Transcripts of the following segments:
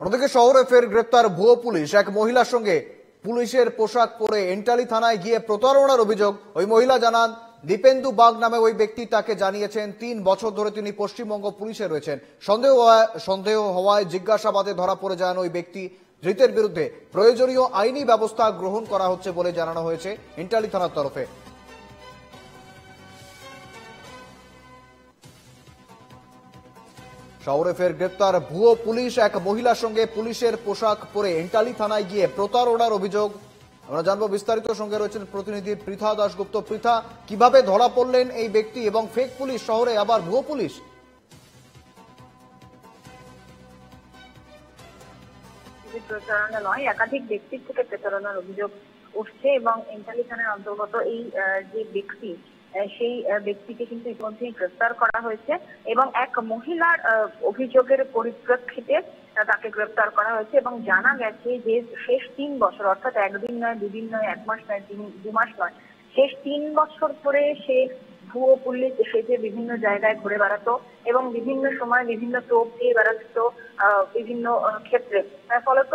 অন্যদিকে শহরে ফের গ্রেপ্তার ভুয়ো পুলিশ। এক মহিলার সঙ্গে পুলিশের পোশাক পরে এন্টালি থানায় গিয়ে প্রতারণার অভিযোগ। ওই মহিলা জানান, দীপেন্দু বাগ নামে ওই ব্যক্তি তাকে জানিয়েছেন ৩ বছর ধরে তিনি পশ্চিমবঙ্গ পুলিশে রয়েছেন। সন্দেহ হওয়ায় জিজ্ঞাসাবাদে ধরা পড়ে যান ওই ব্যক্তি। ধৃতের বিরুদ্ধে প্রয়োজনীয় আইনি ব্যবস্থা গ্রহণ করা হচ্ছে বলে জানানো হয়েছে এন্টালি থানার তরফে। শহরে ফের গ্রেপ্তার ভুয়ো পুলিশ। এক মহিলার সঙ্গে পুলিশের পোশাক পরে এন্টালি থানায় গিয়ে প্রতারণার অভিযোগ। আমরা জানবো বিস্তারিত। সঙ্গে রয়েছেন প্রতিনিধি পৃথা দাশগুপ্ত। পৃথা, কিভাবে ধরা পড়লেন এই ব্যক্তি এবং ফেক পুলিশ শহরে আবার ভুয়ো পুলিশ? প্রতারণা নয়, একাধিক ব্যক্তির থেকে প্রতারণার অভিযোগ উঠছে এবং এন্টালি থানার অন্তর্গত এই যে ব্যক্তি, সেই ব্যক্তিকে কিন্তু ইতিমধ্যেই গ্রেফতার করা হয়েছে এবং এক মহিলার অভিযোগের পরিপ্রেক্ষিতে তাকে গ্রেফতার করা হয়েছে এবং জানা গেছে যে শেষ ৩ বছর, অর্থাৎ একদিন নয়, দুদিন নয়, ১ মাস নয়, ২ মাস নয়, শেষ ৩ বছর ধরে সে ভুয়ো পুলিশ সেজে বিভিন্ন জায়গায় ঘুরে বেড়াতো এবং বিভিন্ন সময় বিভিন্ন টোপ দিয়ে বেড়াতো বিভিন্ন ক্ষেত্রে। ফলত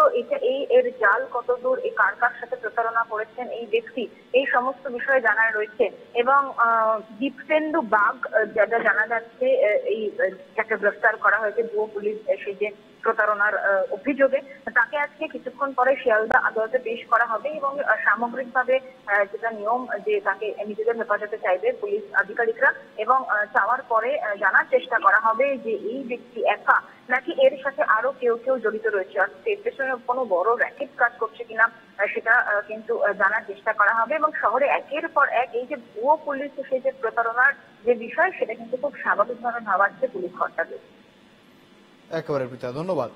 এর জাল কতদূর, কার কার সাথে প্রতারণা করেছেন এই ব্যক্তি, এই সমস্ত বিষয়ে জানা রয়েছে। এবং দীপেন্দু বাগ, যেটা জানা যাচ্ছে, এই যাকে গ্রেফতার করা হয়েছে ভুয়ো পুলিশ সেজে প্রতারণার অভিযোগে, তাকে আজকে কিছুক্ষণ পরে শিয়ালদা আদালতে পেশ করা হবে এবং সামগ্রিকভাবে যেটা নিয়ম, যে তাকে নিজেদের হেফাজতে চাইবে পুলিশ আধিকারিকরা এবং চাওয়ার পরে জানার চেষ্টা করা হবে যে এই ব্যক্তি একা নাকি এর সাথে আরো কেউ জড়িত রয়েছে, অর্থাৎ এর পেছনে কোনো বড় র্যাকেট কাজ করছে কিনা সেটা কিন্তু জানার চেষ্টা করা হবে। এবং শহরে একের পর এক এই যে ভুয়ো পুলিশ সেই যে প্রতারণার যে বিষয়, সেটা কিন্তু খুব স্বাভাবিকভাবে ভাবাচ্ছে পুলিশ কর্তাদের। একেবারে পৃথা, ধন্যবাদ।